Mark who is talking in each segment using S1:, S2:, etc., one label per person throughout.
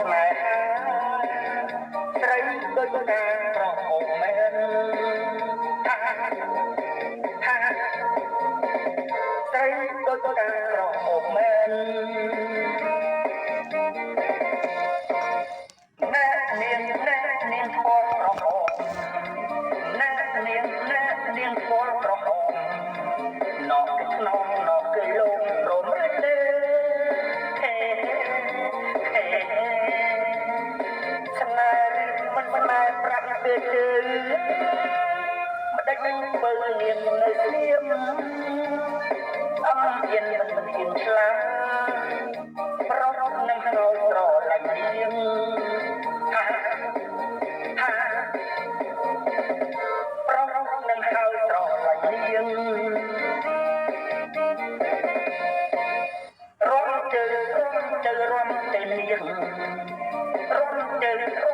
S1: ស្នេហាស្រីដូចការប្រហូមែនថាស្រីដូចការប្រហូមែនណែនាងធម៌ប្រហូណែនាងធម៌ប្រហូណកក្នុងណកលោកព្រមរទេស្នេហ៍មិនស្នេហ៍ប្រាក់ទេម្ដេចនឹងបើនាងនៅស្ងៀមអមៀនមិនហ៊ានឆ្លាតប្ររត់នឹងរោស្រឡាញ់នាងថាប្ររត់នឹងហើយស្រឡាញ់នាងរំជើរំទៅនាងរំជើនាង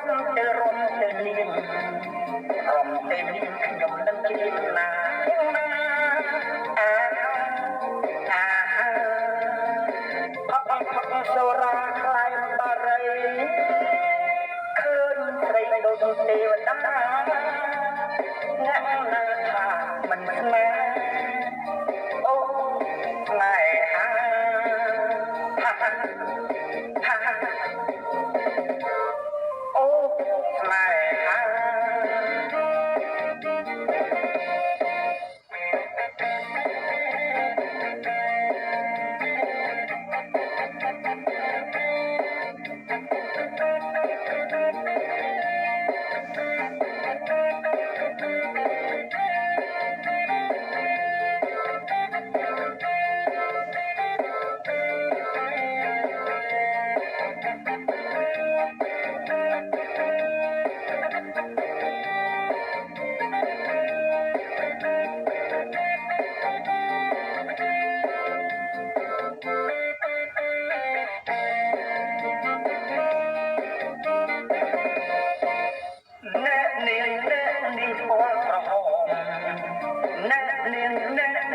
S1: រំទៅនាងខ្ញុំនឹងជឿណាផឹកសូរ៉ាខ្លាយបារីឃើញស្រីដូចទេវតាអ្នកណាថាមិនស្នេហ៍អូស្នេហាអូស្នេហា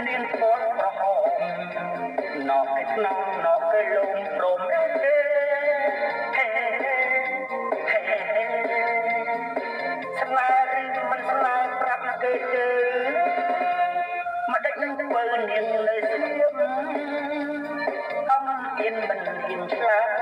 S1: នាងធម៌ប្រហូណកក្នុងណកលោកព្រមស្នេហ៍មិនស្នេហ៍ប្រាប់គេទេម្ដេចនឹងបើនាងនៅស្ងៀមអមៀនមិនហ៊ានឆ្លាត